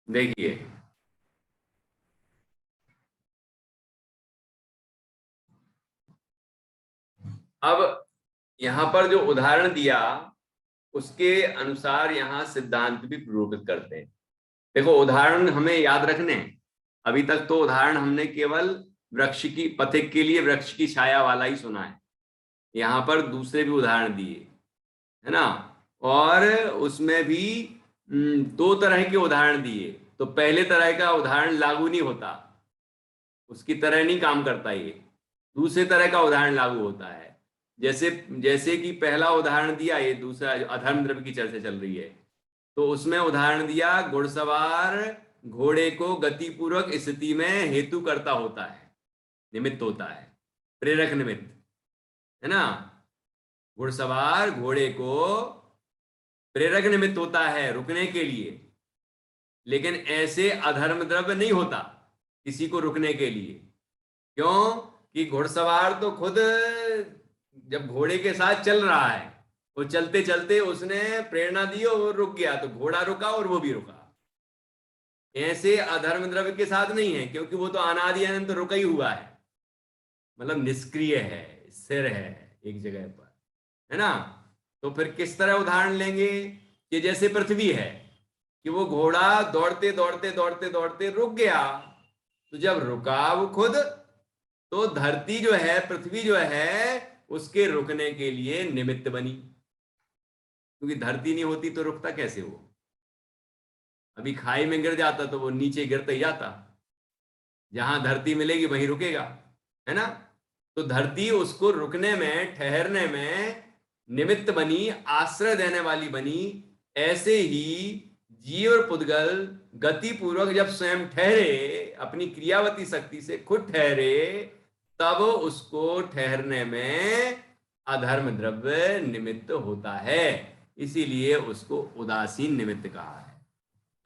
देखिए, अब यहां पर जो उदाहरण दिया उसके अनुसार यहां सिद्धांत भी निरूपित करते हैं। देखो, उदाहरण हमें याद रखने हैं। अभी तक तो उदाहरण हमने केवल वृक्ष की पथिक के लिए वृक्ष की छाया वाला ही सुना है। यहाँ पर दूसरे भी उदाहरण दिए, है ना। और उसमें भी दो तरह के उदाहरण दिए। तो पहले तरह का उदाहरण लागू नहीं होता, उसकी तरह नहीं काम करता ये। दूसरे तरह का उदाहरण लागू होता है। जैसे जैसे कि पहला उदाहरण दिया, ये दूसरा जो अधर्म द्रव्य की चर्चा चल रही है, तो उसमें उदाहरण दिया घुड़सवार घोड़े को गतिपूर्वक स्थिति में हेतु करता होता है, निमित्त होता है, प्रेरक निमित्त, है ना। घुड़सवार घोड़े को प्रेरक निमित्त होता है रुकने के लिए। लेकिन ऐसे अधर्म द्रव्य नहीं होता किसी को रुकने के लिए। क्यों? कि घुड़सवार तो खुद जब घोड़े के साथ चल रहा है, वो चलते चलते उसने प्रेरणा दी और वो रुक गया, तो घोड़ा रुका और वो भी रुका। ऐसे अधर्म द्रव्य के साथ नहीं है, क्योंकि वो तो अनादि अनंत रुका ही हुआ है, मतलब निष्क्रिय है, स्थिर है एक जगह पर, है ना। तो फिर किस तरह उदाहरण लेंगे कि जैसे पृथ्वी है, कि वो घोड़ा दौड़ते दौड़ते दौड़ते दौड़ते रुक गया, तो जब रुका वो खुद, तो धरती जो है, पृथ्वी जो है, उसके रुकने के लिए निमित्त बनी। क्योंकि धरती नहीं होती तो रुकता कैसे वो? अभी खाई में गिर जाता तो वो नीचे गिरते ही जाता, जहां धरती मिलेगी वहीं रुकेगा, है ना। तो धरती उसको रुकने में, ठहरने में निमित्त बनी, आश्रय देने वाली बनी। ऐसे ही जीव और पुद्गल गति पूर्वक जब स्वयं ठहरे, अपनी क्रियावती शक्ति से खुद ठहरे, तब उसको ठहरने में अधर्म द्रव्य निमित्त होता है। इसीलिए उसको उदासीन निमित्त कहा है।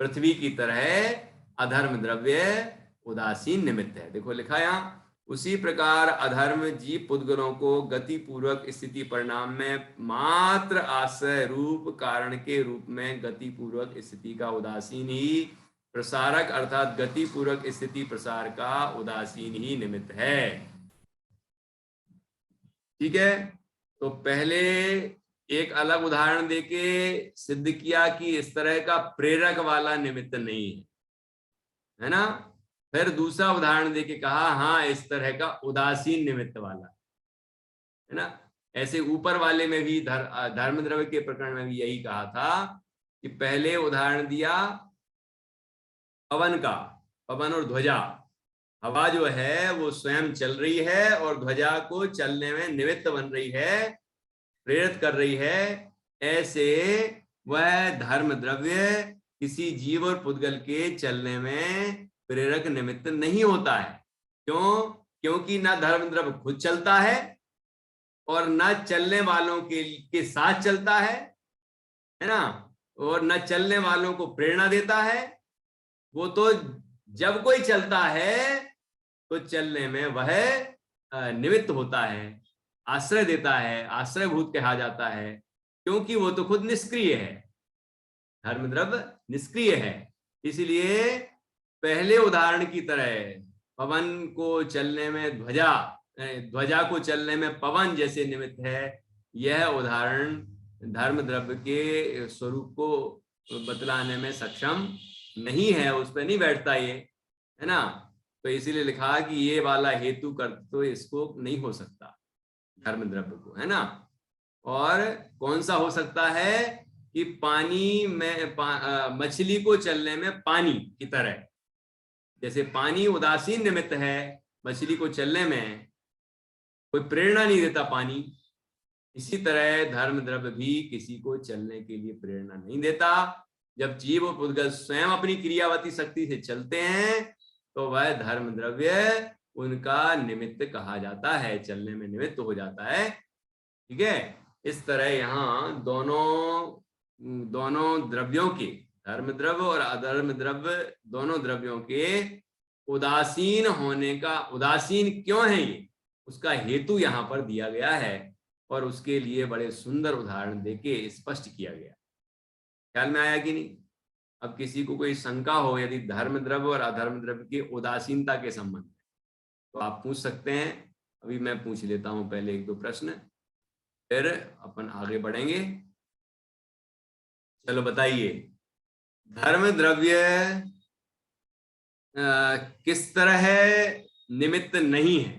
पृथ्वी की तरह अधर्म द्रव्य उदासीन निमित्त है। देखो लिखा यहां, उसी प्रकार अधर्म जीव पुद्गलों को गति पूर्वक स्थिति परिणाम में मात्र आश्रय रूप कारण के रूप में गति पूर्वक स्थिति का उदासीन ही प्रसारक, अर्थात गति पूर्वक स्थिति प्रसार का उदासीन ही निमित्त है। ठीक है। तो पहले एक अलग उदाहरण देके सिद्ध किया कि इस तरह का प्रेरक वाला निमित्त नहीं है, है ना। फिर दूसरा उदाहरण देके कहा हाँ, इस तरह का उदासीन निमित्त वाला, है ना। ऐसे ऊपर वाले में भी धर्म द्रव्य के प्रकरण में भी यही कहा था कि पहले उदाहरण दिया पवन का, पवन और ध्वजा। हवा जो है वो स्वयं चल रही है और ध्वजा को चलने में निमित्त बन रही है, प्रेरित कर रही है। ऐसे वह धर्म द्रव्य किसी जीव और पुद्गल के चलने में प्रेरक निमित्त नहीं होता है। क्यों? क्योंकि ना धर्म द्रव्य खुद चलता है और ना चलने वालों के साथ चलता है ना, और न चलने वालों को प्रेरणा देता है। वो तो जब कोई चलता है तो चलने में वह निमित्त होता है, आश्रय देता है, आश्रयभूत कहा जाता है। क्योंकि वो तो खुद निष्क्रिय है, धर्म द्रव्य निष्क्रिय है। इसलिए पहले उदाहरण की तरह पवन को चलने में ध्वजा, ध्वजा को चलने में पवन जैसे निमित्त है, यह उदाहरण धर्म द्रव्य के स्वरूप को बतलाने में सक्षम नहीं है, उस पर नहीं बैठता ये, है ना। तो इसीलिए लिखा कि ये वाला हेतु कर तो इसको नहीं हो सकता धर्म द्रव्य को, है ना। और कौन सा हो सकता है कि पानी में मछली को चलने में पानी की तरह, जैसे पानी उदासीन निमित्त है, मछली को चलने में कोई प्रेरणा नहीं देता पानी, इसी तरह धर्म द्रव्य भी किसी को चलने के लिए प्रेरणा नहीं देता। जब जीव और पुद्गल स्वयं अपनी क्रियावती शक्ति से चलते हैं तो वह धर्म द्रव्य उनका निमित्त कहा जाता है, चलने में निमित्त हो जाता है। ठीक है। इस तरह यहाँ दोनों द्रव्यों के, धर्म द्रव्य और अधर्म द्रव्य, दोनों द्रव्यों के उदासीन होने का, उदासीन क्यों है ये, उसका हेतु यहाँ पर दिया गया है। और उसके लिए बड़े सुंदर उदाहरण देके स्पष्ट किया गया। ख्याल में आया कि नहीं? अब किसी को कोई शंका हो यदि धर्म द्रव्य और अधर्म द्रव्य की उदासीनता के संबंध में, तो आप पूछ सकते हैं। अभी मैं पूछ लेता हूं पहले एक दो प्रश्न, फिर अपन आगे बढ़ेंगे। चलो बताइए, धर्म द्रव्य किस तरह निमित्त नहीं है?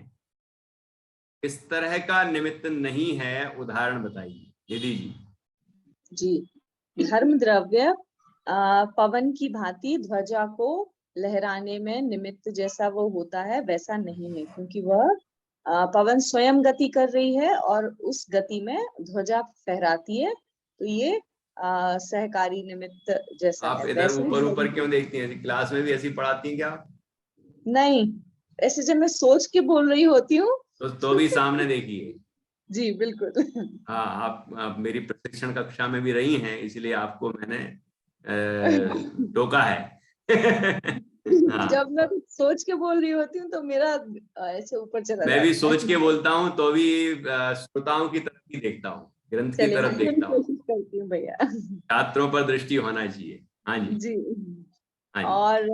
किस तरह का निमित्त नहीं है, उदाहरण बताइए निधि जी। जी, धर्म द्रव्य पवन की भांति ध्वजा को लहराने में निमित्त जैसा वो होता है वैसा नहीं है, क्योंकि वह पवन स्वयं गति कर रही है और उस गति में ध्वजा फहराती है, तो ये सहकारी निमित्त जैसा आप है। इधर वैसे ऊपर ऊपर क्यों देखती हैं? क्लास में भी ऐसी पढ़ाती हैं क्या? नहीं, ऐसे जब मैं सोच के बोल रही होती हूँ तो भी सामने देखिए। जी बिल्कुल। हाँ, आप मेरी प्रशिक्षण कक्षा में भी रही हैं, इसलिए आपको मैंने टोका है। हाँ, जब मैं सोच के बोल रही होती हूँ तो मेरा ऐसे ऊपर चला मैं भी जाता है। सोच के बोलता हूँ तो भी श्रोताओं की तरफ ही देखता हूँ, ग्रंथ की चलिए, तरफ मैं देखता हूँ। कोशिश करती हूँ भैया। छात्रों पर दृष्टि होना चाहिए। हाँ जी, जी। हाँ जी। और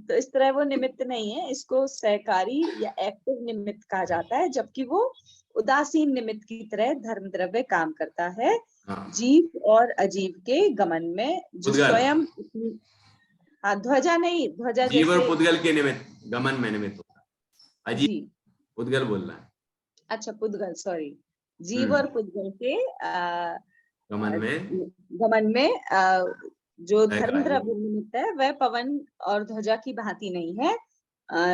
तो इस तरह वो निमित्त नहीं है, इसको सहकारी या एक्टिव निमित्त कहा जाता है, जबकि वो उदासीन निमित्त की तरह धर्म द्रव्य काम करता है हाँ, जीव और अजीव के गमन में, जो पुद्गल, स्वयं हाँ, ध्वजा नहीं, ध्वजा जीव और जैसे पुद्गल के निमित्त, गमन में निमित्त होता है। अजीब, जी, पुद्गल बोलना है। अच्छा पुद्गल, सॉरी, जीव और पुद्गल के गमन में गमन में जो धर्म सहकारी। द्रव्य निमित्त है वह पवन और ध्वजा की भांति नहीं है।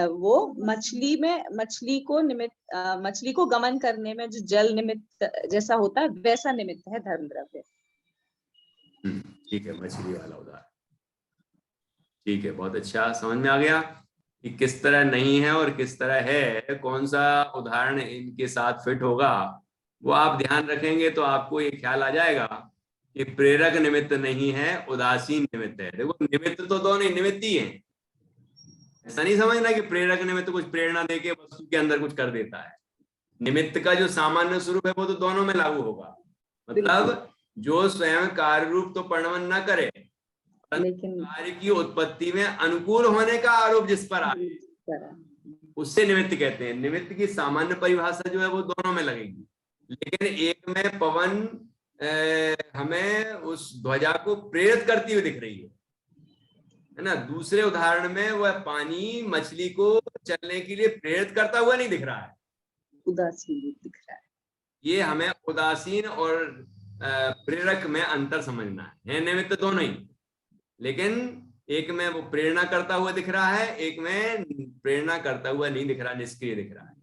वो मछली को गमन करने में जो जल निमित्त जैसा होता है वैसा निमित्त है धर्म द्रव्य। ठीक है, मछली वाला उदाहरण। ठीक है, बहुत अच्छा, समझ में आ गया कि किस तरह नहीं है और किस तरह है। कौन सा उदाहरण इनके साथ फिट होगा वो आप ध्यान रखेंगे तो आपको ये ख्याल आ जाएगा कि प्रेरक निमित्त नहीं है, उदासीन निमित्त है। देखो, निमित्त तो दोनों ही निमित्त ही है। ऐसा नहीं समझना कि प्रेरक निमित्त कुछ प्रेरणा देके वस्तु के अंदर कुछ कर देता है। निमित्त का जो सामान्य स्वरूप है वो तो दोनों में लागू होगा। मतलब जो स्वयं कार्य रूप तो परिणमन न करे, लेकिन कार्य की उत्पत्ति में अनुकूल होने का आरोप जिस पर आए, उससे निमित्त कहते हैं। निमित्त की सामान्य परिभाषा जो है वो दोनों में लगेगी, लेकिन एक में पवन हमें उस ध्वजा को प्रेरित करती हुई दिख रही है ना। दूसरे उदाहरण में वह पानी मछली को चलने के लिए प्रेरित करता हुआ नहीं दिख रहा है, उदासीन दिख रहा है। ये हमें उदासीन और प्रेरक में अंतर समझना है। निमित्त दोनों ही, लेकिन एक में वो प्रेरणा करता हुआ दिख रहा है, एक में प्रेरणा करता हुआ नहीं दिख रहा, निष्क्रिय दिख रहा है।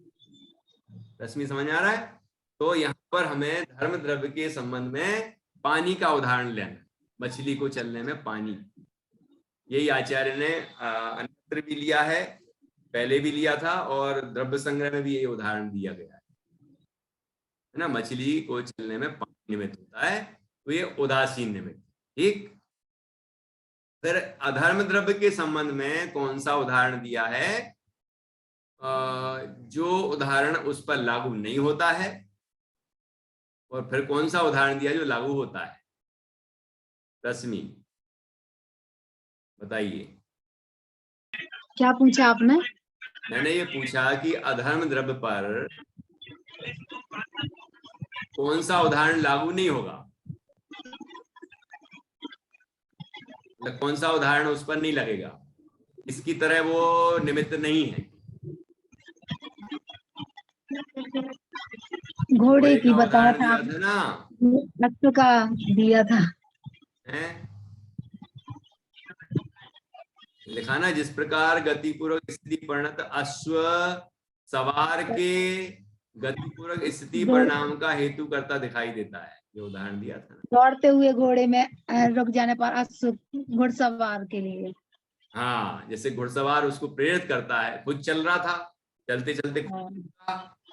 रश्मि समझ आ रहा है? तो यहाँ पर हमें धर्म द्रव्य के संबंध में पानी का उदाहरण लेना, मछली को चलने में पानी। यही आचार्य ने अन्यत्र भी लिया है, पहले भी लिया था, और द्रव्य संग्रह में भी यही उदाहरण दिया गया है ना। मछली को चलने में पानी निमित्त होता है, तो ये उदासीन निमित्त। ठीक, फिर अधर्म द्रव्य के संबंध में कौन सा उदाहरण दिया है? जो उदाहरण उस पर लागू नहीं होता है, और फिर कौन सा उदाहरण दिया जो लागू होता है? रश्मि बताइए। क्या पूछा आपने? मैंने ये पूछा कि अधर्म द्रव्य पर कौन सा उदाहरण लागू नहीं होगा, कौन सा उदाहरण उस पर नहीं लगेगा, इसकी तरह वो निमित्त नहीं है। घोड़े की का बताया उदाहरण था दिया था ना, अश्व का दिया था। है लिखा ना, जिस प्रकार गतिपूर्वक स्थिति परिणत अश्व सवार के गतिपूर्वक स्थिति परिणाम का हेतु करता दिखाई देता है, ये उदाहरण दिया था ना। दौड़ते हुए घोड़े में रुक जाने पर अश्व घुड़सवार के लिए। हाँ, जैसे घुड़सवार उसको प्रेरित करता है, खुद चल रहा था, चलते चलते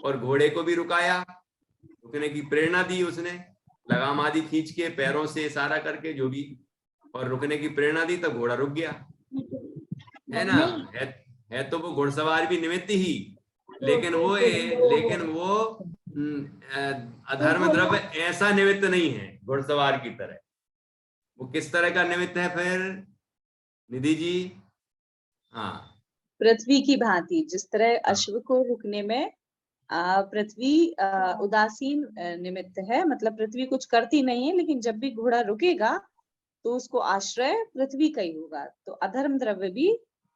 और घोड़े को भी रुकाया, रुकने की प्रेरणा दी उसने, लगाम आदि खींच के पैरों से इशारा करके जो भी, और रुकने की प्रेरणा दी, तब घोड़ा रुक गया, है ना। है तो वो घुड़सवार भी निमित्त ही, लेकिन वो अधर्म द्रव्य ऐसा निमित्त नहीं है घुड़सवार की तरह। वो किस तरह का निमित्त है फिर निधि जी? हाँ, पृथ्वी की भांति, जिस तरह अश्व को रुकने में पृथ्वी उदासीन निमित्त है, मतलब पृथ्वी कुछ करती नहीं है, लेकिन जब भी घोड़ा रुकेगा तो उसको आश्रय पृथ्वी का ही होगा। तो अधर्म द्रव्य भी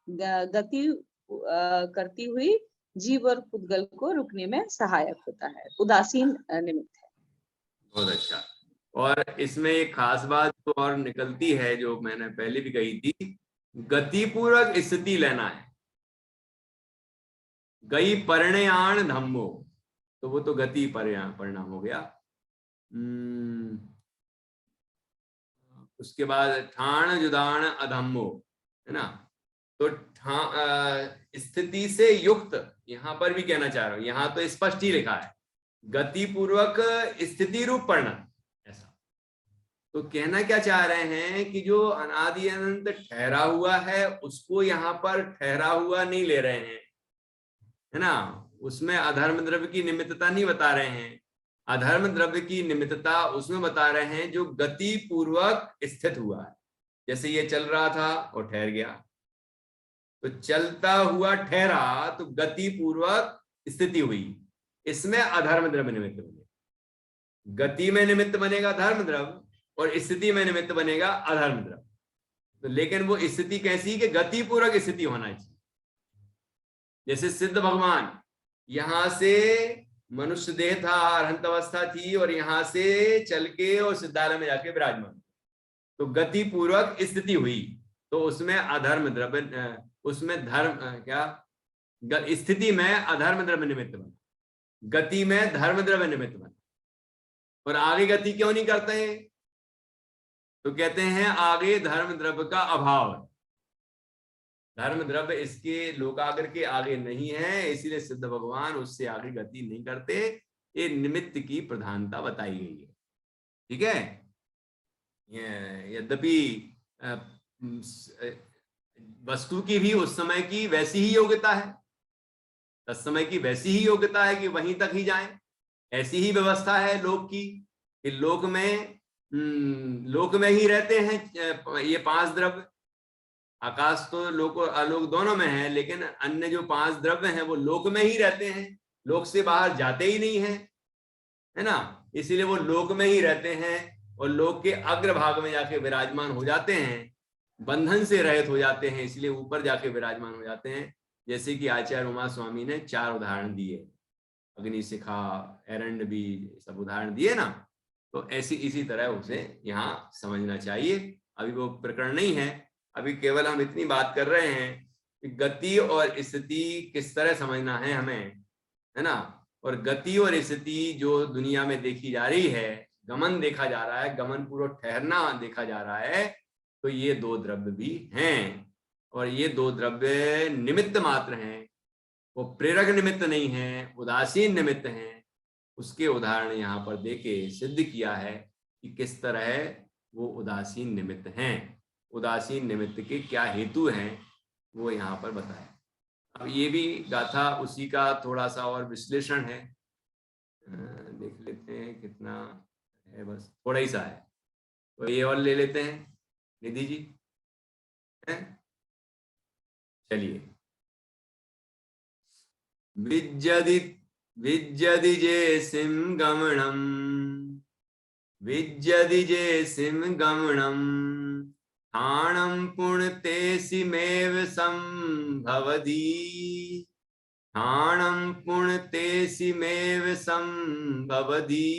गति करती हुई जीव और पुद्गल को रुकने में सहायक होता है, उदासीन निमित्त है। बहुत अच्छा। और इसमें एक खास बात तो और निकलती है जो मैंने पहले भी कही थी, गतिपूर्वक स्थिति लेना है। गई परिणयान धम्मो, तो वो तो गति परिणाम हो गया। उसके बाद ठाण जुदान अधम्मो, है ना। तो स्थिति से युक्त, यहां पर भी कहना चाह रहा हूं, यहां तो स्पष्ट ही लिखा है गति पूर्वक स्थिति रूप परिणाम, ऐसा। तो कहना क्या चाह रहे हैं कि जो अनादि अनंत ठहरा हुआ है उसको यहाँ पर ठहरा हुआ नहीं ले रहे हैं, है ना। उसमें अधर्म द्रव्य की निमित्तता नहीं बता रहे हैं। अधर्म द्रव्य की निमित्तता उसमें बता रहे हैं जो गति पूर्वक स्थित हुआ है। जैसे ये चल रहा था और ठहर गया, तो चलता हुआ ठहरा तो गति पूर्वक स्थिति हुई, इसमें अधर्म द्रव्य निमित्त बनेगा। गति में निमित्त बनेगा धर्म द्रव्य और स्थिति में निमित्त बनेगा अधर्म द्रव्य। तो लेकिन वो स्थिति कैसी कि गति पूर्वक स्थिति होना चाहिए। जैसे सिद्ध भगवान, यहां से मनुष्य देह था, अरहंत अवस्था थी, और यहां से चल के और सिद्धालय में जाके विराजमान, तो गति पूर्वक स्थिति हुई, तो उसमें अधर्म द्रव्य, उसमें धर्म क्या, स्थिति में अधर्म द्रव्य निमित्त बना, गति में धर्म द्रव्य निमित्त बना। और आगे गति क्यों नहीं करते हैं? तो कहते हैं आगे धर्म द्रव्य का अभाव है, धर्म द्रव्य इसके लोकाग्र के आगे नहीं है, इसीलिए सिद्ध भगवान उससे आगे गति नहीं करते। ये निमित्त की प्रधानता बताई गई है, ठीक है। यद्यपि वस्तु की भी उस समय की वैसी ही योग्यता है, तत्समय की वैसी ही योग्यता है कि वहीं तक ही जाएं। ऐसी ही व्यवस्था है लोक की कि लोक में ही रहते हैं ये पांच द्रव्य। आकाश तो लोक और आलोक दोनों में है, लेकिन अन्य जो पांच द्रव्य हैं वो लोक में ही रहते हैं, लोक से बाहर जाते ही नहीं है, है ना। इसीलिए वो लोक में ही रहते हैं और लोक के अग्रभाग में जाके विराजमान हो जाते हैं, बंधन से रहित हो जाते हैं, इसलिए ऊपर जाके विराजमान हो जाते हैं। जैसे कि आचार्य उमा स्वामी ने 4 उदाहरण दिए, अग्निशिखा, एरंड भी, सब उदाहरण दिए ना। तो ऐसी इसी तरह उसे यहाँ समझना चाहिए। अभी वो प्रकरण नहीं है, अभी केवल हम इतनी बात कर रहे हैं कि गति और स्थिति किस तरह समझना है हमें, है ना। और गति और स्थिति जो दुनिया में देखी जा रही है, गमन देखा जा रहा है, गमन पूर्वक ठहरना देखा जा रहा है, तो ये 2 द्रव्य भी हैं। और ये 2 द्रव्य निमित्त मात्र हैं, वो प्रेरक निमित्त नहीं है, उदासीन निमित्त हैं। उसके उदाहरण यहाँ पर देके सिद्ध किया है कि किस तरह वो उदासीन निमित्त हैं। उदासीन निमित्त के क्या हेतु हैं वो यहाँ पर बताया। अब ये भी गाथा उसी का थोड़ा सा और विश्लेषण है, देख लेते हैं कितना है, बस थोड़ा ही सा है, तो ये और ले लेते हैं निधि जी, चलिए। विज्जदि जे सिम गमनम, विज्जदि जे सिम गमनम, ठाणं पुण्यतेसिमेव संभवति, ठाणं पुण्यतेसिमेव संभवति,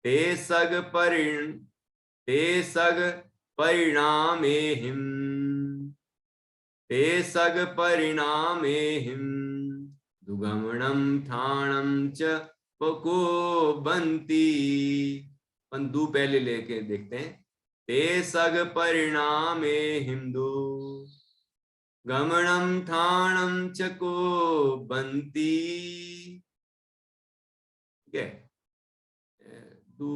ते सग परिणामेहिं, ते सग परिणामेहिं, दुगमनं ठाणं च पको बंती। पंदू पहले लेके देखते हैं। ते सग परिणामे हिंदू, गमनम ठाणम च को बंती। ठीक है, तू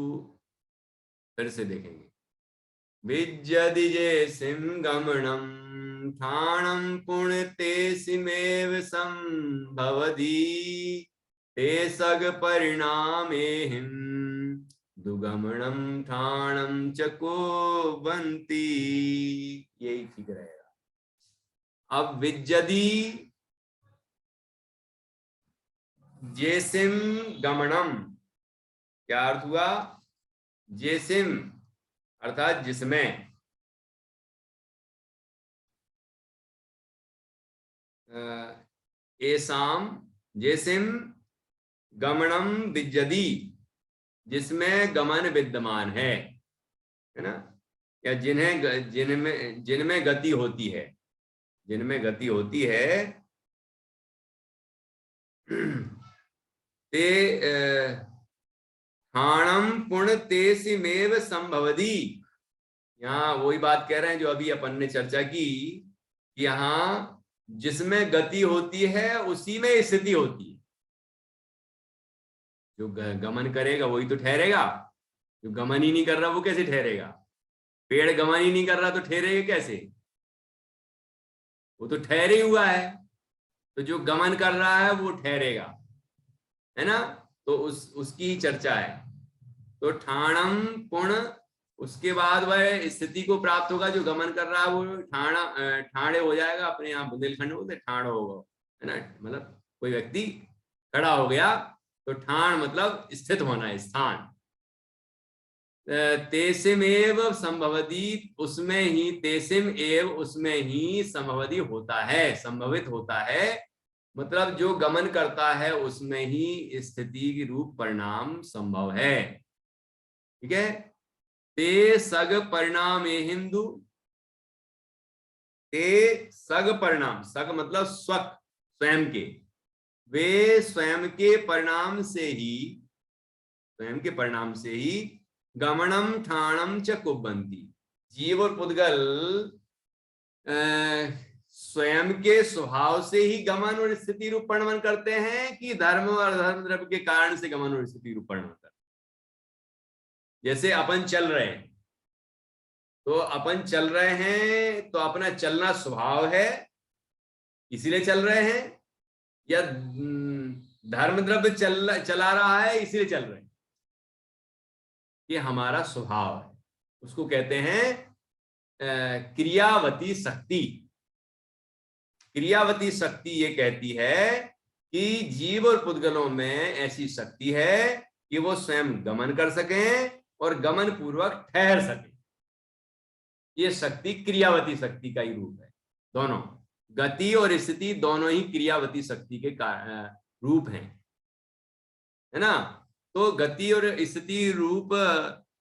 फिर से देखेंगे। विज्जदि जे सिम गमनम, ठाणं पुण्यतेसिमेव संभवति, ते सग परिणामेहिं दुगमनम ठाणम च कुर्वन्ति। यही ठीक रहेगा। अब विज्जति जेसिम गमनम, क्या अर्थ हुआ? जेसिम अर्थात जिसमें, एसाम जेसिम गमनम विज्जति, जिसमें गमन विद्यमान है ना, या जिनमें गति होती है, जिनमें गति होती है, ते ठाणम पुण्य तेसिमेव संभवति। यहाँ वही बात कह रहे हैं जो अभी अपन ने चर्चा की, कि यहाँ जिसमें गति होती है उसी में स्थिति होती है। जो गमन करेगा वही तो ठहरेगा, जो गमन ही नहीं कर रहा वो कैसे ठहरेगा? पेड़ गमन ही नहीं कर रहा तो ठहरेगा कैसे? वो तो ठहरे हुआ है। तो जो गमन कर रहा है वो ठहरेगा, है ना। तो उसकी चर्चा है। तो ठाणम पुण्य, उसके बाद वह स्थिति को प्राप्त होगा। जो गमन कर रहा है वो ठाणे हो जाएगा, अपने यहाँ बुंदेलखंड में बोलते ठाण होगा, है ना। मतलब कोई व्यक्ति खड़ा हो गया तो ठाण मतलब स्थित होना, स्थान। तेसिम एव संभवति, उसमें ही, तेसिम एव उसमें ही संभवति होता है, संभवित होता है। मतलब जो गमन करता है उसमें ही स्थिति की रूप परिणाम संभव है। ठीक है। ते सग परिणाम हिंदू, ते सग परिणाम, सग मतलब स्वक, स्वयं के, वे स्वयं के परिणाम से ही, स्वयं के परिणाम से ही गमनम ठाणम च कुर्वन्ति। जीव और पुद्गल स्वयं के स्वभाव से ही गमन और स्थिति रूप परिणमन करते हैं, कि धर्म और अधर्म द्रव्य के कारण से गमन और स्थिति रूप परिणमन करते हैं। जैसे अपन चल रहे हैं, तो अपन चल रहे हैं तो अपना चलना स्वभाव है इसीलिए चल रहे हैं, या धर्म द्रव्य चला रहा है इसीलिए चल रहे हैं? ये हमारा स्वभाव है। उसको कहते हैं क्रियावती शक्ति। क्रियावती शक्ति ये कहती है कि जीव और पुद्गलों में ऐसी शक्ति है कि वो स्वयं गमन कर सकें और गमन पूर्वक ठहर सकें। ये शक्ति क्रियावती शक्ति का ही रूप है। दोनों, गति और स्थिति दोनों ही क्रियावती शक्ति के रूप हैं, है ना। तो गति और स्थिति रूप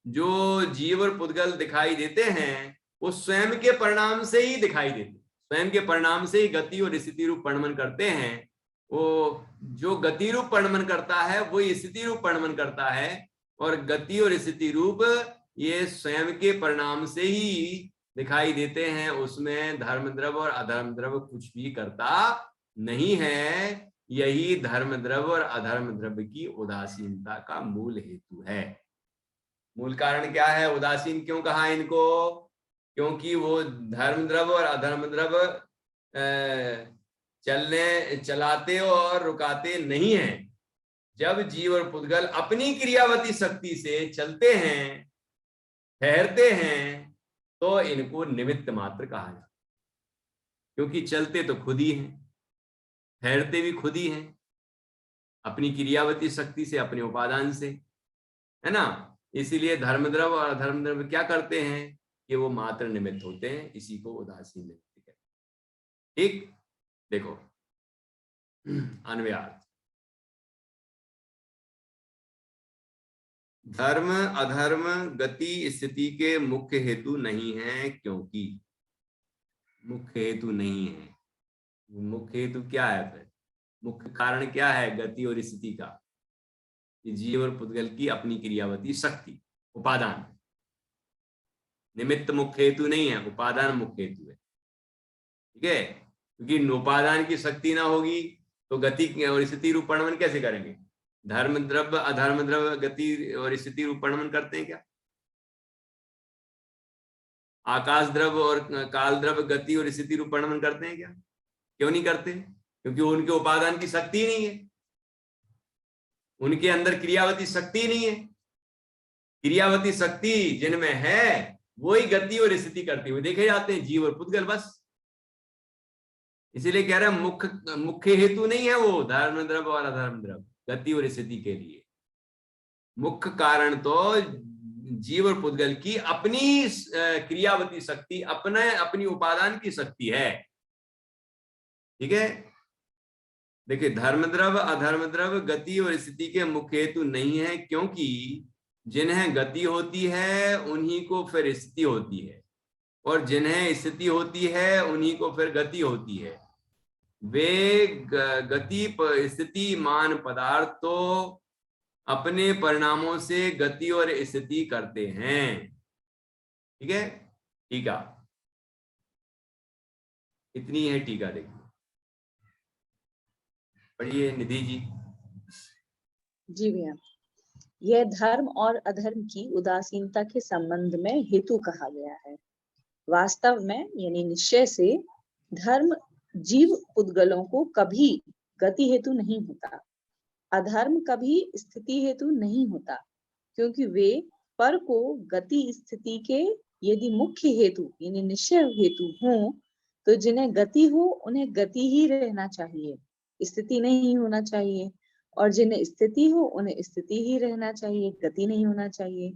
जो जीव और पुद्गल दिखाई देते हैं वो स्वयं के परिणाम से ही दिखाई देते हैं, स्वयं के परिणाम से ही गति और स्थिति रूप परिणमन करते हैं। वो जो गति रूप परिणमन करता है वो स्थिति रूप परिणमन करता है, और गति और स्थिति रूप ये स्वयं के परिणाम से ही दिखाई देते हैं। उसमें धर्म द्रव्य और अधर्म द्रव्य कुछ भी करता नहीं है। यही धर्म द्रव्य और अधर्म द्रव्य की उदासीनता का मूल हेतु है। मूल कारण क्या है? उदासीन क्यों कहा इनको? क्योंकि वो धर्म द्रव्य और अधर्म द्रव्य चलाते और रुकाते नहीं हैं। जब जीव और पुद्गल अपनी क्रियावती शक्ति से चलते हैं, ठहरते हैं, तो इनको निमित्त मात्र कहा जाता है। क्योंकि चलते तो खुद ही हैं, ठहरते भी खुद ही हैं, अपनी क्रियावती शक्ति से, अपने उपादान से, है ना। इसीलिए धर्म द्रव्य और अधर्म द्रव्य क्या करते हैं कि वो मात्र निमित्त होते हैं। इसी को उदासीन निमित्त कहते हैं। ठीक, देखो अन्वयार्थ। धर्म अधर्म गति स्थिति के मुख्य हेतु नहीं है, क्योंकि मुख्य हेतु नहीं है। मुख्य हेतु क्या है फिर? मुख्य कारण क्या है गति और स्थिति का? जीव और पुद्गल की अपनी क्रियावती शक्ति, उपादान। निमित्त मुख्य हेतु नहीं है, उपादान मुख्य हेतु है। ठीक है, क्योंकि उपादान की शक्ति ना होगी तो गति और स्थिति रूप परिणमन कैसे करेंगे? धर्म द्रव्य अधर्म द्रव्य गति और स्थिति रूप परिणमन करते हैं क्या? आकाश द्रव्य और काल द्रव्य गति और स्थिति रूप परिणमन करते हैं क्या? क्यों नहीं करते? क्योंकि उनके उपादान की शक्ति नहीं है। उनके अंदर क्रियावती शक्ति नहीं है। क्रियावती शक्ति जिनमें है वही गति और स्थिति करते हुए देखे जाते हैं, जीव और पुद्गल बस। इसीलिए कह रहे हैं मुख्य हेतु नहीं है वो धर्म द्रव्य और अधर्म द्रव्य गति और स्थिति के लिए। मुख्य कारण तो जीव और पुद्गल की अपनी क्रियावती शक्ति, अपनी उपादान की शक्ति है। ठीक है, देखिए धर्म द्रव्य अधर्म द्रव्य गति और स्थिति के मुख्य हेतु नहीं है, क्योंकि जिन्हें गति होती है उन्हीं को फिर स्थिति होती है, और जिन्हें स्थिति होती है उन्हीं को फिर गति होती है। वे गति स्थिति मान पदार्थ तो अपने परिणामों से गति और स्थिति करते हैं। ठीक है, टीका इतनी है, टीका देखिए, पढ़िए निधि जी। जी भैया, यह धर्म और अधर्म की उदासीनता के संबंध में हेतु कहा गया है। वास्तव में यानी निश्चय से धर्म जीव पुद्गलों को कभी गति हेतु नहीं होता, अधर्म कभी स्थिति हेतु नहीं होता, क्योंकि वे पर को गति स्थिति के यदि मुख्य हेतु यानी निश्चय हेतु हों तो जिन्हें गति हो उन्हें गति ही रहना चाहिए, स्थिति नहीं होना चाहिए, और जिन्हें स्थिति हो उन्हें स्थिति ही रहना चाहिए, गति नहीं होना चाहिए।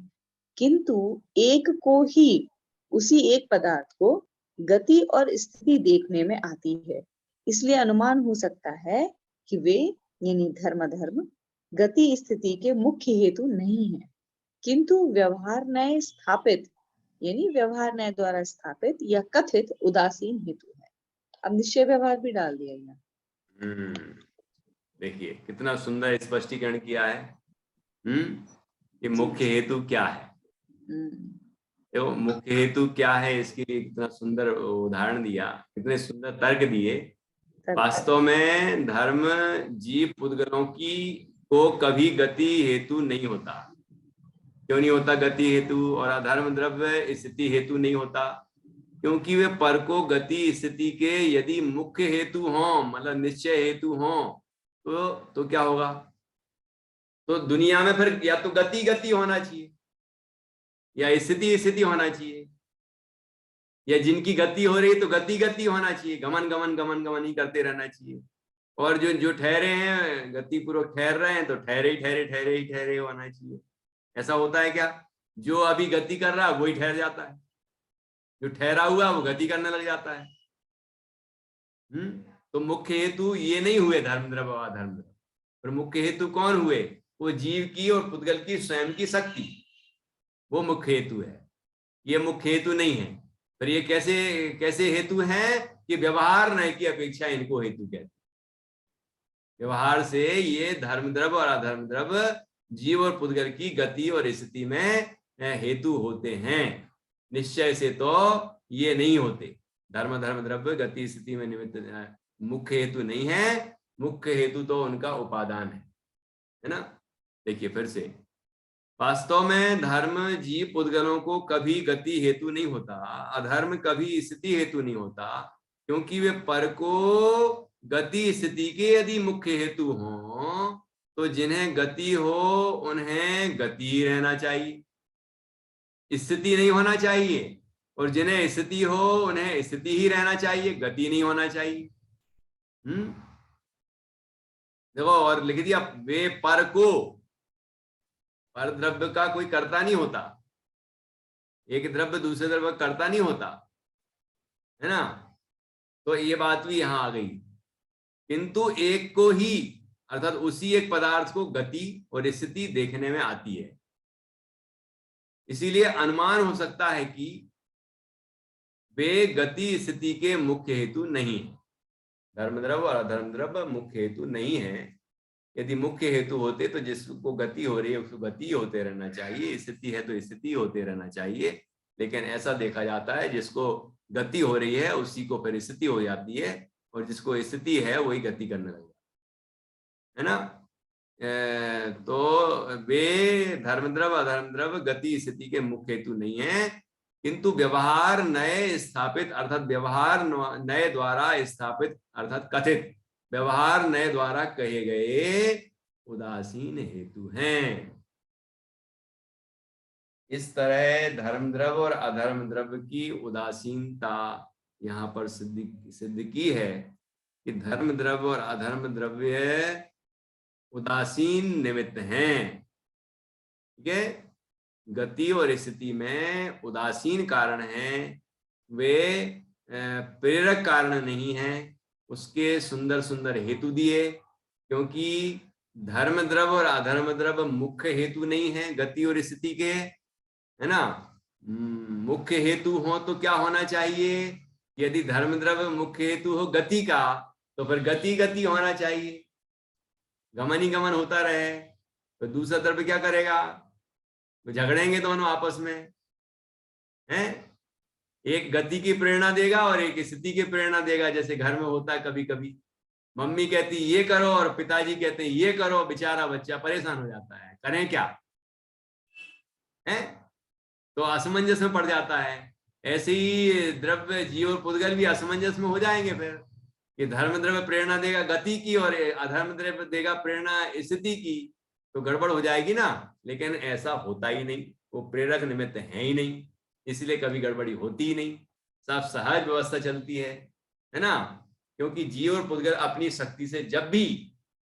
किंतु एक को ही, उसी एक पदार्थ को गति और स्थिति देखने में आती है, इसलिए अनुमान हो सकता है कि वे यानी धर्म धर्म गति स्थिति के मुख्य हेतु नहीं है, किंतु व्यवहार न्याय स्थापित यानी व्यवहार न्याय द्वारा स्थापित या कथित उदासीन हेतु है। अब निश्चय व्यवहार भी डाल दिया गया। देखिए कितना सुंदर स्पष्टीकरण किया है। ये मुख्य हेतु क्या है, तो मुख्य हेतु क्या है इसके लिए कितना सुंदर उदाहरण दिया, कितने सुंदर तर्क दिए। वास्तव में धर्म जीव पुद्गलों की को कभी गति हेतु नहीं होता। क्यों नहीं होता गति हेतु? और अधर्म द्रव्य स्थिति हेतु नहीं होता, क्योंकि वे पर को गति स्थिति के यदि मुख्य हेतु हों, मतलब निश्चय हेतु हों, तो क्या होगा? तो दुनिया में फिर या तो गति गति होना चाहिए या स्थिति स्थिति होना चाहिए, या जिनकी गति हो रही है तो गति गति होना चाहिए, गमन गमन गमन गमन ही करते रहना चाहिए। और जो ठहरे हैं गति पूर्वक ठहर रहे हैं तो ठहरे ही ठहरे होना चाहिए। ऐसा होता है क्या? जो अभी गति कर रहा है वही ठहर जाता है, जो ठहरा हुआ वो गति करने लग जाता है। तो मुख्य हेतु ये नहीं हुए धर्म द्रव्य और अधर्म द्रव्य, पर मुख्य हेतु कौन हुए? वो जीव की और पुद्गल की स्वयं की शक्ति, वो मुख्य हेतु है, ये मुख्य हेतु नहीं है। पर ये कैसे हेतु हैं कि व्यवहार न्याय की अपेक्षा इनको हेतु कहते हैं। व्यवहार से ये धर्म द्रव्य और अधर्म द्रव्य जीव और पुद्गल की गति और स्थिति में हेतु होते हैं, निश्चय से तो ये नहीं होते। धर्म धर्म द्रव्य गति स्थिति में निमित्त मुख्य हेतु नहीं है, मुख्य हेतु तो उनका उपादान है ना। देखिए फिर से, वास्तव में धर्म जीव पुद्गलों को कभी गति हेतु नहीं होता, अधर्म कभी स्थिति हेतु नहीं होता, क्योंकि वे पर को गति स्थिति के यदि मुख्य हेतु हों तो जिन्हें गति हो उन्हें गति रहना चाहिए, स्थिति नहीं होना चाहिए, और जिन्हें स्थिति हो उन्हें स्थिति ही रहना चाहिए, गति नहीं होना चाहिए। देखो और लिख दिया, वे पर को, पर द्रव्य का कोई कर्ता नहीं होता, एक द्रव्य दूसरे द्रव्य कर्ता नहीं होता है ना, तो ये बात भी यहां आ गई। किंतु एक को ही अर्थात उसी एक पदार्थ को गति और स्थिति देखने में आती है, इसीलिए अनुमान हो सकता है कि वे गति स्थिति के मुख्य हेतु नहीं है। धर्म द्रव्य और अधर्म द्रव्य मुख्य हेतु नहीं है। यदि मुख्य हेतु होते तो जिसको गति हो रही है उसको गति होते रहना चाहिए, स्थिति है तो स्थिति होते रहना चाहिए, लेकिन ऐसा देखा जाता है जिसको गति हो रही है उसी को फिर स्थिति हो जाती है, और जिसको स्थिति है वही गति करने लग जाता है ना। तो वे धर्म द्रव्य अधर्म द्रव्य गति स्थिति के मुख्य हेतु नहीं है, किंतु व्यवहार नए स्थापित अर्थात व्यवहार नए द्वारा स्थापित अर्थात कथित व्यवहार नए द्वारा कहे गए उदासीन हेतु हैं। इस तरह धर्म द्रव्य और अधर्म द्रव्य की उदासीनता यहाँ पर सिद्ध की है कि धर्म द्रव्य और अधर्म द्रव्य उदासीन निमित्त हैं। ठीक है, गति और स्थिति में उदासीन कारण हैं, वे प्रेरक कारण नहीं हैं। उसके सुंदर सुंदर हेतु दिए, क्योंकि धर्म द्रव्य और अधर्म द्रव्य मुख्य हेतु नहीं है गति और स्थिति के, है ना। मुख्य हेतु हो तो क्या होना चाहिए? यदि धर्म द्रव्य मुख्य हेतु हो गति का, तो फिर गति गति होना चाहिए, गमन ही गमन होता रहे। तो दूसरा द्रव्य क्या करेगा? तो झगड़ेंगे दोनों आपस में, हैं? एक गति की प्रेरणा देगा और एक स्थिति की प्रेरणा देगा। जैसे घर में होता है कभी कभी, मम्मी कहती ये करो और पिताजी कहते हैं ये करो, बेचारा बच्चा परेशान हो जाता है, करें क्या, है? तो असमंजस में पड़ जाता है। ऐसे ही द्रव्य जीव और पुद्गल भी असमंजस में हो जाएंगे फिर, कि धर्म द्रव्य प्रेरणा देगा गति की और अधर्म द्रव्य देगा प्रेरणा स्थिति की, तो गड़बड़ हो जाएगी ना। लेकिन ऐसा होता ही नहीं, वो प्रेरक निमित्त है ही नहीं, इसलिए कभी गड़बड़ी होती ही नहीं, सब सहज व्यवस्था चलती है ना। क्योंकि जीव और पुद्गल अपनी शक्ति से जब भी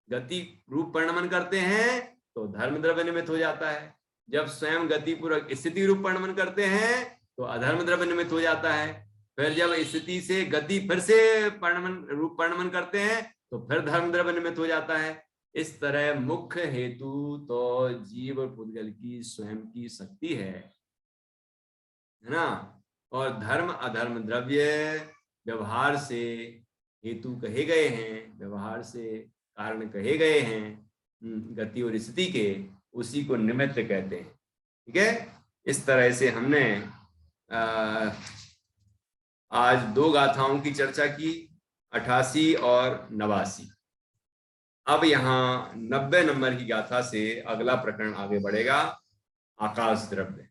गति रूप परिणमन करते हैं तो धर्म द्रव्य निमित्त हो जाता है, जब स्वयं गति पूर्वक स्थिति रूप परिणमन करते हैं तो अधर्म द्रव्य निमित्त हो जाता है। फिर जब स्थिति से गति फिर से रूप परिणमन करते हैं तो फिर धर्म द्रव्य निमित्त हो जाता है। इस तरह मुख्य हेतु तो जीव और पुद्गल की स्वयं की शक्ति है ना। और धर्म अधर्म द्रव्य व्यवहार से हेतु कहे गए हैं, व्यवहार से कारण कहे गए हैं गति और स्थिति के, उसी को निमित्त कहते हैं। ठीक है, इस तरह से हमने आज दो गाथाओं की चर्चा की, 88 और 89। अब यहाँ 90 नंबर की गाथा से अगला प्रकरण आगे बढ़ेगा, आकाश द्रव्य।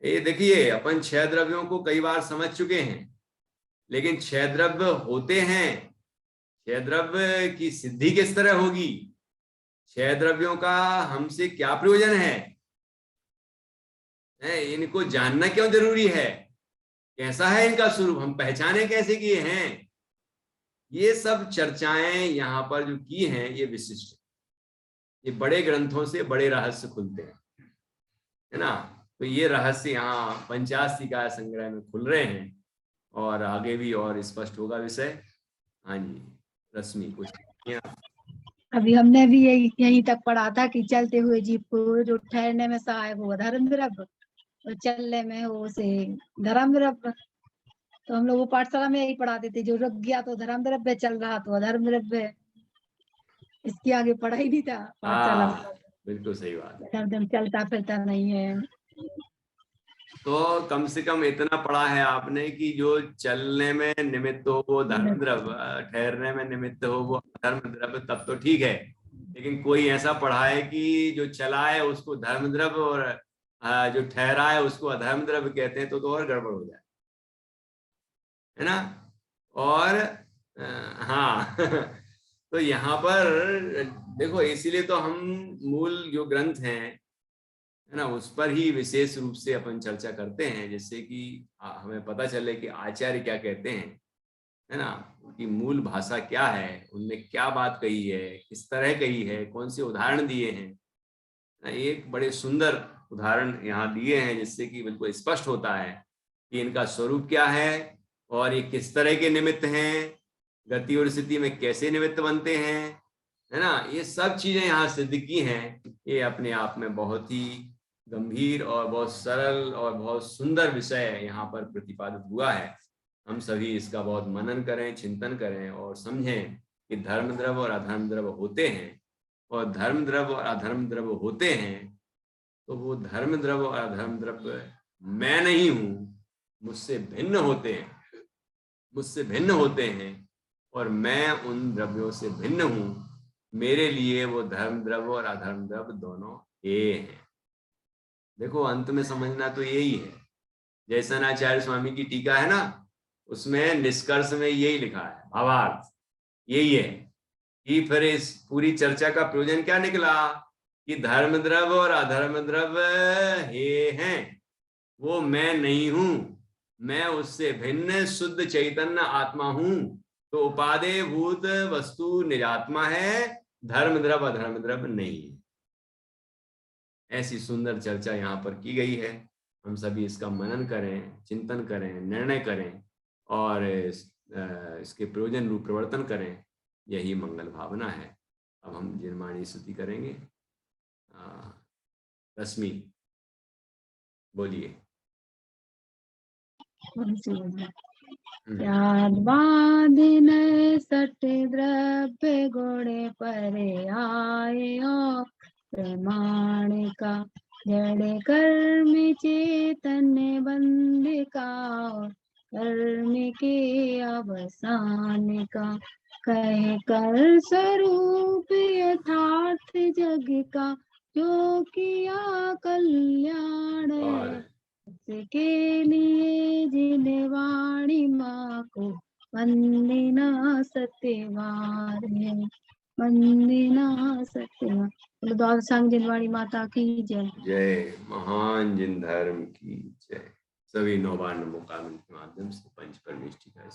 ये देखिए, अपन 6 द्रव्यों को कई बार समझ चुके हैं, लेकिन 6 द्रव्य होते हैं, 6 द्रव्य की सिद्धि किस तरह होगी, 6 द्रव्यों का हमसे क्या प्रयोजन है, इनको जानना क्यों जरूरी है, कैसा है इनका स्वरूप, हम पहचाने कैसे किए हैं, ये सब चर्चाएं यहाँ पर जो की हैं ये विशिष्ट, ये बड़े ग्रंथों से बड़े रहस्य खुलते हैं, है ना। तो ये रहस्य यहाँ पंचास्तिका संग्रह में खुल रहे हैं और आगे भी और स्पष्ट होगा विषय। हाँ जी, रश्मि कुछ अभी हमने भी यहीं तक पढ़ा था कि चलते हुए जीव को जो ठहरने में सहायक हो धर्म द्रव्य और चलने में हो से धर्म द्रव्य। तो हम लोग वो पाठशाला में यही पढ़ाते थे, जो रुक गया तो धर्म द्रव्य, चल रहा तो अधर्म द्रव्य। इसके आगे पढ़ा ही नहीं था पाठशाला में। बिल्कुल सही बात है, हरदम चलता फिरता नहीं है। तो कम से कम इतना पढ़ा है आपने कि जो चलने में निमित्त हो वो धर्म द्रव्य, ठहरने में निमित्त हो वो धर्म द्रव्य, तब तो ठीक है। लेकिन कोई ऐसा पढ़ा है कि जो चला है उसको धर्म द्रव्य और जो ठहरा है उसको अधर्म द्रव्य कहते हैं, तो और गड़बड़ हो जाए, है ना। और हाँ तो यहाँ पर देखो, इसीलिए तो हम मूल जो ग्रंथ हैं, है ना, उस पर ही विशेष रूप से अपन चर्चा करते हैं, जिससे कि हमें पता चले कि आचार्य क्या कहते हैं, है ना, उनकी मूल भाषा क्या है, उनने क्या बात कही है, किस तरह कही है, कौन से उदाहरण दिए हैं। एक बड़े सुंदर उदाहरण यहाँ दिए हैं, जिससे कि बिल्कुल स्पष्ट होता है कि इनका स्वरूप क्या है और ये किस तरह के निमित्त हैं, गति और स्थिति में कैसे निमित्त बनते हैं, है ना। ये सब चीजें यहाँ सिद्ध की हैं। ये अपने आप में बहुत ही गंभीर और बहुत सरल और बहुत सुंदर विषय यहाँ पर प्रतिपादित हुआ है। हम सभी इसका बहुत मनन करें, चिंतन करें और समझें कि धर्म द्रव्य और अधर्म द्रव्य होते हैं, और धर्म द्रव्य और अधर्म द्रव्य होते हैं तो वो धर्म द्रव्य और अधर्म द्रव्य मैं नहीं हूँ, मुझसे भिन्न होते हैं, मुझसे भिन्न होते हैं, और मैं उन द्रव्यों से भिन्न हूँ। मेरे लिए वो धर्म द्रव्य और अधर्म द्रव्य दोनों एक हैं। देखो, अंत में समझना तो यही है, जैसा आचार्य स्वामी की टीका है ना, उसमें निष्कर्ष में यही लिखा है, भावार्थ यही है कि फिर इस पूरी चर्चा का प्रयोजन क्या निकला कि धर्म द्रव्य और अधर्म द्रव्य ये हैं, वो मैं नहीं हूं, मैं उससे भिन्न शुद्ध चैतन्य आत्मा हूं। तो उपादेय भूत वस्तु निजात्मा है, धर्म द्रव्य अधर्म द्रव्य नहीं है। ऐसी सुंदर चर्चा यहाँ पर की गई है। हम सभी इसका मनन करें, चिंतन करें, निर्णय करें और इसके प्रयोजन रूप प्रवर्तन करें, यही मंगल भावना है। अब हम जिनवाणी स्तुति करेंगे। रश्मि बोलिए। याद बांधिन सट द्रव्य घोड़े परे आए हो, प्रमाणिका जड़ कर्म चेतन बंदिका, कर्म के अवसान का कह कर स्वरूप यथार्थ जग का, जो किया कल्याण है के लिए जिन वाणी माँ को वंदना सत्यवार है, वंदना सत्यवार। बोलो द्वादशांग जिनवाणी माता की जय। जय। महान जिन धर्म की जय। सभी नौबार नमो कामन के माध्यम से पंच परमेष्टि का